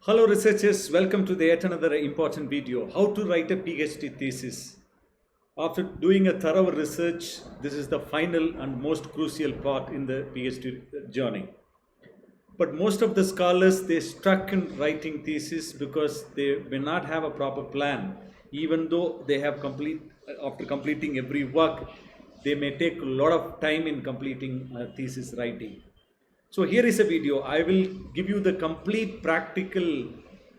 Hello researchers, welcome to the yet another important video, how to write a PhD thesis. After doing a thorough research, this is the final and most crucial part in the PhD journey. But most of the scholars, they stuck in writing thesis because they may not have a proper plan. Even though they have after completing every work, they may take a lot of time in completing thesis writing. So here is a video. I will give you the complete practical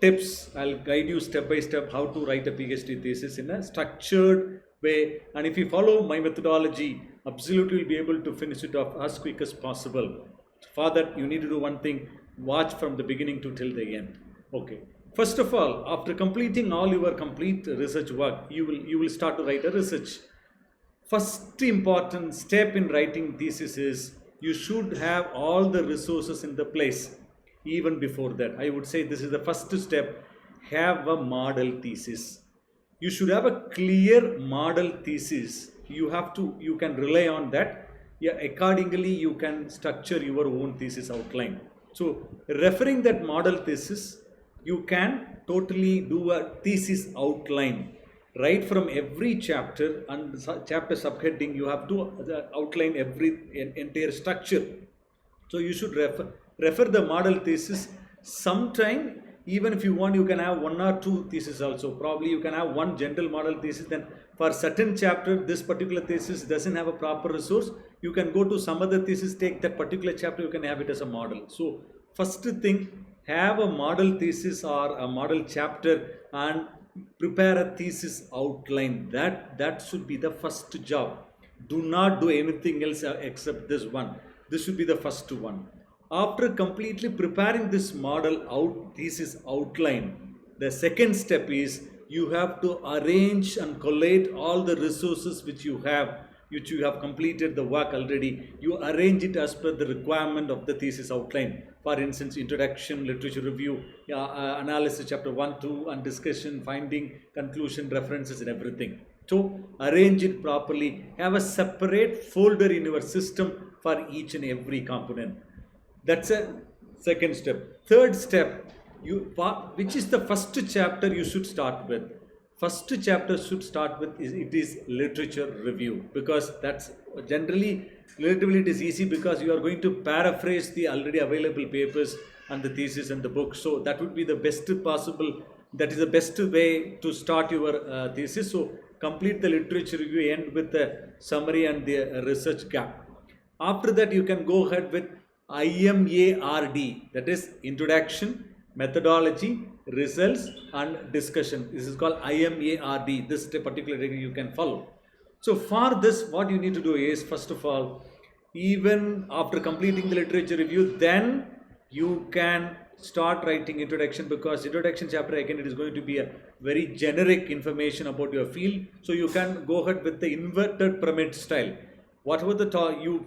tips. I'll guide you step by step how to write a PhD thesis in a structured way. And if you follow my methodology, absolutely you'll be able to finish it off as quick as possible. For that, you need to do one thing: watch from the beginning to till the end. Okay. First of all, after completing all your complete research work, you will start to write a research. First important step in writing thesis is you should have all the resources in the place. Even before that, I would say this is the first step. Have a model thesis. You should have a clear model thesis. You can rely on that. Yeah, accordingly you can structure your own thesis outline. So referring that model thesis, you can totally do a thesis outline. Right from every chapter and chapter subheading, you have to outline entire structure. So you should refer the model thesis. Sometime, even if you want, you can have one or two theses also. Probably you can have one general model thesis. Then for certain chapter, this particular thesis doesn't have a proper resource, you can go to some other thesis, take that particular chapter, you can have it as a model. So first thing, have a model thesis or a model chapter and prepare a thesis outline. That should be the first job. Do not do anything else except this one. This should be the first one. After completely preparing this thesis outline, the second step is you have to arrange and collate all the resources which you have completed the work already. You arrange it as per the requirement of the thesis outline. For instance, introduction, literature review, analysis, chapter 1, 2, and discussion, finding, conclusion, references, and everything. So arrange it properly. Have a separate folder in your system for each and every component. That's a second step. Third step, which is the first chapter you should start with. First chapter should start with is literature review, because that's generally relatively it is easy, because you are going to paraphrase the already available papers and the thesis and the book. So that would be the best possible. That is the best way to start your thesis. So complete the literature review, end with the summary and the research gap. After that, you can go ahead with IMARD, that is introduction, methodology, results, and discussion. This is called IMARD. This particular thing you can follow. So for this, what you need to do is, first of all, even after completing the literature review, then you can start writing introduction, because introduction chapter, again, it is going to be a very generic information about your field. So you can go ahead with the inverted pyramid style. Whatever the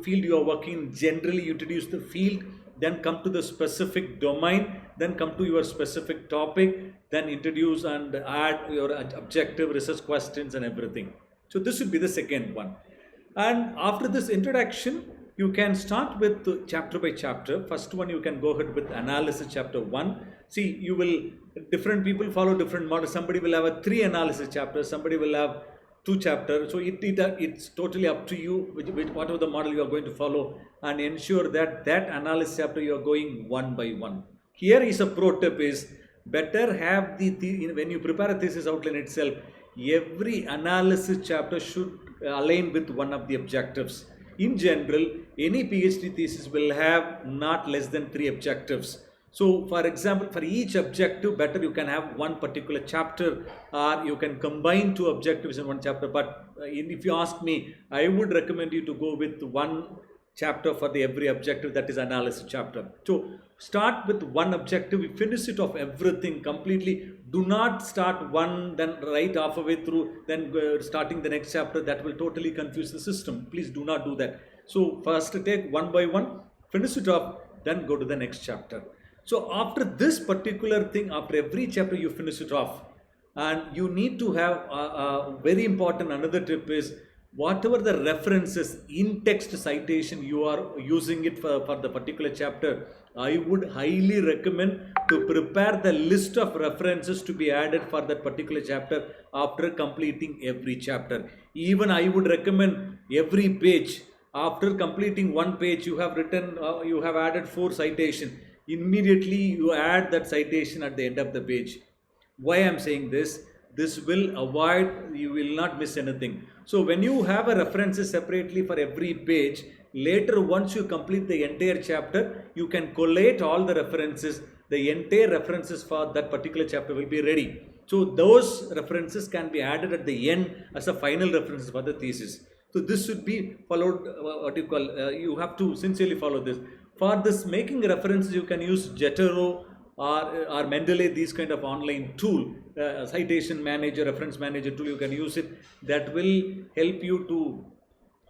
field you are working, generally introduce the field, then come to the specific domain, then come to your specific topic, then introduce and add your objective research questions and everything. So this should be the second one. And after this introduction, you can start with chapter by chapter. First one, you can go ahead with analysis chapter 1. See, different people follow different models. Somebody will have a 3 analysis chapters, somebody will have 2 chapters. So it's totally up to you with whatever the model you are going to follow, and ensure that analysis chapter you are going one by one. Here is a pro tip: is better have when you prepare a thesis outline itself, every analysis chapter should align with one of the objectives. In general, any PhD thesis will have not less than 3 objectives. So for example, for each objective, better you can have one particular chapter, or you can combine 2 objectives in one chapter. But if you ask me, I would recommend you to go with one chapter for every objective, that is analysis chapter. So start with one objective, finish it off everything completely. Do not start one, then right halfway through, then starting the next chapter. That will totally confuse the system. Please do not do that. So first take one by one, finish it off, then go to the next chapter. So after this particular thing, after every chapter you finish it off, and you need to have very important another tip is, whatever the references in text citation you are using it for the particular chapter, I would highly recommend to prepare the list of references to be added for that particular chapter after completing every chapter. Even I would recommend every page, after completing one page, you have written, you have added 4 citations. Immediately you add that citation at the end of the page. Why I am saying this? This will avoid, you will not miss anything. So when you have a references separately for every page, later once you complete the entire chapter, you can collate all the references. The entire references for that particular chapter will be ready. So those references can be added at the end as a final references for the thesis. So this should be followed, you have to sincerely follow this. For this making references, you can use Jetero or Mendeley, these kind of online tool, citation manager, reference manager tool, you can use it. That will help you to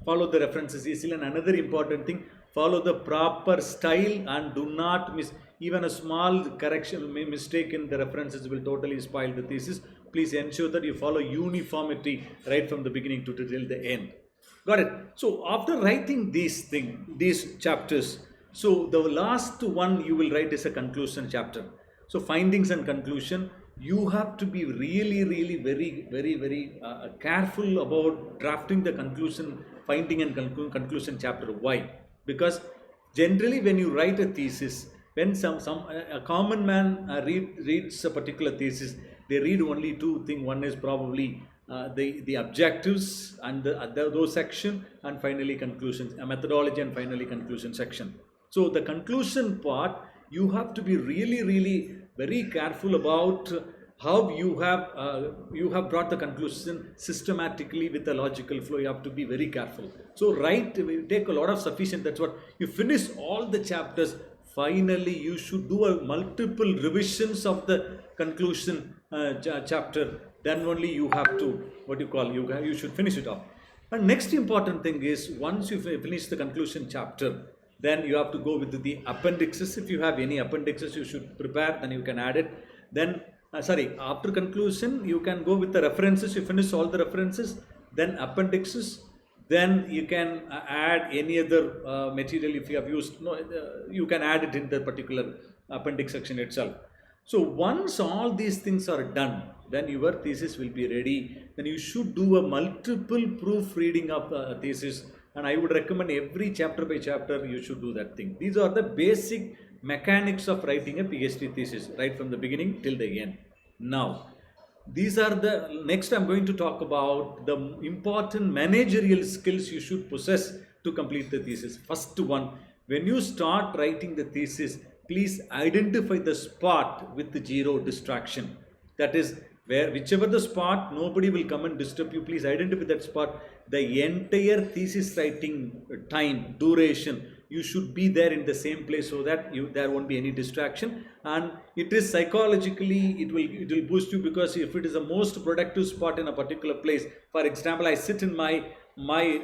follow the references easily. And another important thing, follow the proper style and do not miss. Even a small correction, mistake in the references will totally spoil the thesis. Please ensure that you follow uniformity right from the beginning to till the end. Got it? So after writing these chapters, so the last one you will write is a conclusion chapter. So findings and conclusion, you have to be really very careful about drafting the conclusion, finding and conclusion chapter. Why? Because generally when you write a thesis, when a common man reads a particular thesis, they read only 2 things. One is probably the objectives and those section, and finally conclusions, a methodology, and finally conclusion section. So the conclusion part, you have to be really very careful about how you have brought the conclusion systematically with a logical flow. You have to be very careful. So take a lot of sufficient. That's what you finish all the chapters. Finally, you should do a multiple revisions of the conclusion chapter. Then only you have to, you should finish it off. And next important thing is, once you finish the conclusion chapter, then you have to go with the appendixes. If you have any appendixes, you should prepare, then you can add it. Then, after conclusion, you can go with the references. You finish all the references, then appendixes. Then you can add any other material if you have used. You can add it in the particular appendix section itself. So once all these things are done, then your thesis will be ready. Then you should do a multiple proofreading of the thesis. And I would recommend every chapter by chapter you should do that thing. These are the basic mechanics of writing a PhD thesis, right from the beginning till the end. Now, these are the next I'm going to talk about the important managerial skills you should possess to complete the thesis. First one, when you start writing the thesis, please identify the spot with the 0 distraction. That is, whichever the spot, nobody will come and disturb you. Please identify that spot. The entire thesis writing time, duration, you should be there in the same place so that there won't be any distraction. And it is psychologically, it will boost you, because if it is the most productive spot in a particular place, for example, I sit in my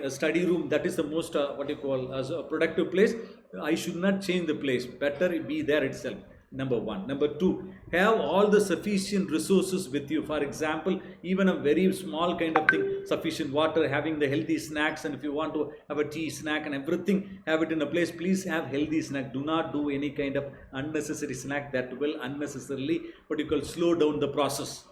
study room, that is the most as a productive place, I should not change the place. Better be there itself. Number 1. Number 2, have all the sufficient resources with you. For example, even a very small kind of thing, sufficient water, having the healthy snacks, and if you want to have a tea, snack and everything, have it in a place. Please have healthy snack. Do not do any kind of unnecessary snack that will unnecessarily slow down the process.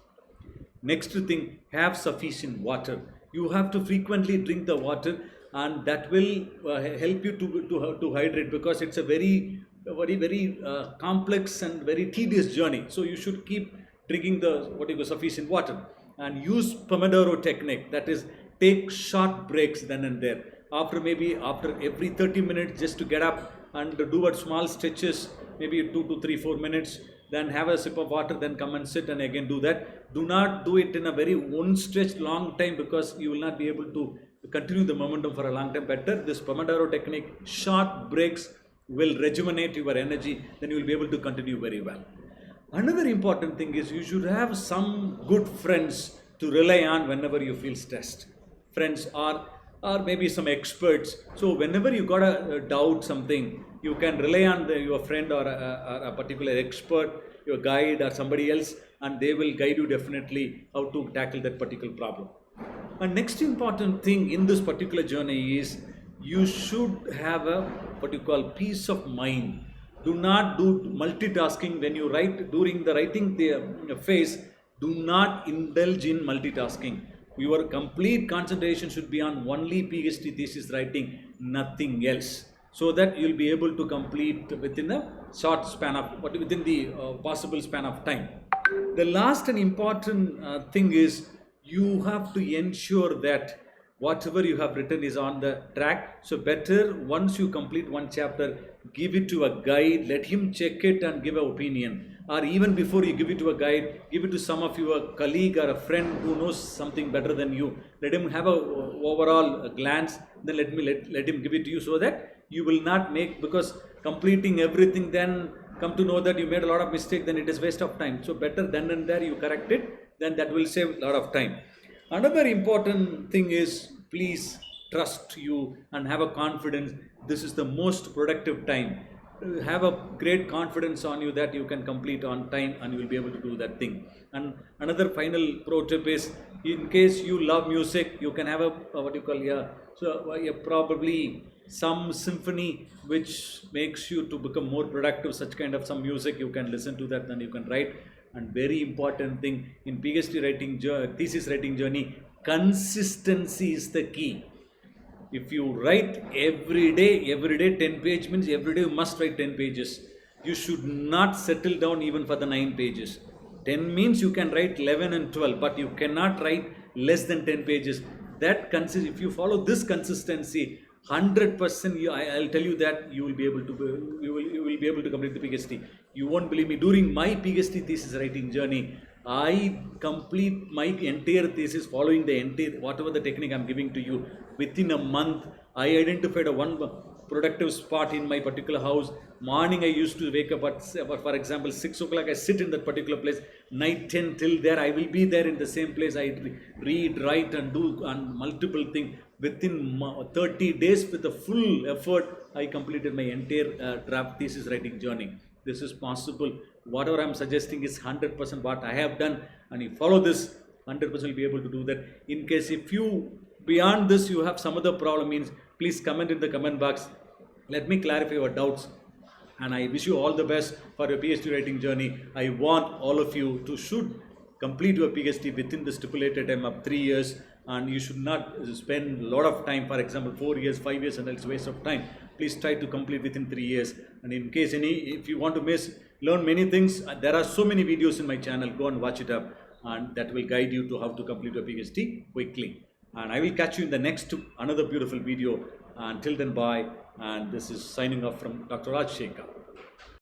Next thing, have sufficient water. You have to frequently drink the water, and that will help you to hydrate, because it's a very complex and very tedious journey. So you should keep drinking the sufficient water, and use Pomodoro technique. That is, take short breaks then and there. After every 30 minutes, just to get up and do a small stretches, maybe 2 to 3, 4 minutes. Then have a sip of water, then come and sit and again do that. Do not do it in a very one stretch long time, because you will not be able to continue the momentum for a long time. Better this Pomodoro technique, short breaks will rejuvenate your energy, then you will be able to continue very well. Another important thing is, you should have some good friends to rely on whenever you feel stressed. Friends or maybe some experts. So whenever you got a doubt something, you can rely on your friend or a particular expert, your guide or somebody else, and they will guide you definitely how to tackle that particular problem. And next important thing in this particular journey is you should have a what you call peace of mind. Do not do multitasking when you write. During the writing phase, do not indulge in multitasking. Your complete concentration should be on only PhD thesis writing, nothing else, so that you'll be able to complete within a short span of within the possible span of time. The last and important thing is you have to ensure that whatever you have written is on the track. So better once you complete one chapter, give it to a guide, let him check it and give an opinion. Or even before you give it to a guide, give it to some of your colleague or a friend who knows something better than you. Let him have a overall glance, then let him give it to you, so that you will not make, because completing everything then come to know that you made a lot of mistake, then it is waste of time. So better then and there you correct it, then that will save a lot of time. Another important thing is, please trust you and have a confidence. This is the most productive time. Have a great confidence on you that you can complete on time and you will be able to do that thing. And another final pro tip is, in case you love music, you can have a what you call probably some symphony which makes you to become more productive. Such kind of some music you can listen to that, then you can write. And very important thing in PhD writing thesis writing journey, consistency is the key. If you write every day 10 page means every day you must write 10 pages. You should not settle down even for the 9 pages. 10 means you can write 11 and 12, but you cannot write less than 10 pages. That if you follow this consistency, 100% I'll tell you that you will be able to you will be able to complete the PhD. You won't believe me. During my PhD thesis writing journey, I complete my entire thesis following the entire whatever the technique I'm giving to you. Within a month, I identified a one productive spot in my particular house. Morning I used to wake up at, for example, 6 o'clock. I sit in that particular place. Night 10 till there, I will be there in the same place. I read, write and do and multiple things. Within 30 days, with the full effort, I completed my entire draft thesis writing journey. This is possible. Whatever I'm suggesting is 100% what I have done, and you follow this, 100% will be able to do that. In case if you beyond this you have some other problem, means please comment in the comment box. Let me clarify your doubts, and I wish you all the best for your PhD writing journey. I want all of you to should complete your PhD within the stipulated time of 3 years, and you should not spend a lot of time, for example 4 years, 5 years, and it's a waste of time. Please try to complete within 3 years. And in case if you want to learn many things, there are so many videos in my channel. Go and watch it up, and that will guide you to how to complete your PhD quickly. And I will catch you in the next another beautiful video. Until then, bye. And this is signing off from Dr. Rajasekaran.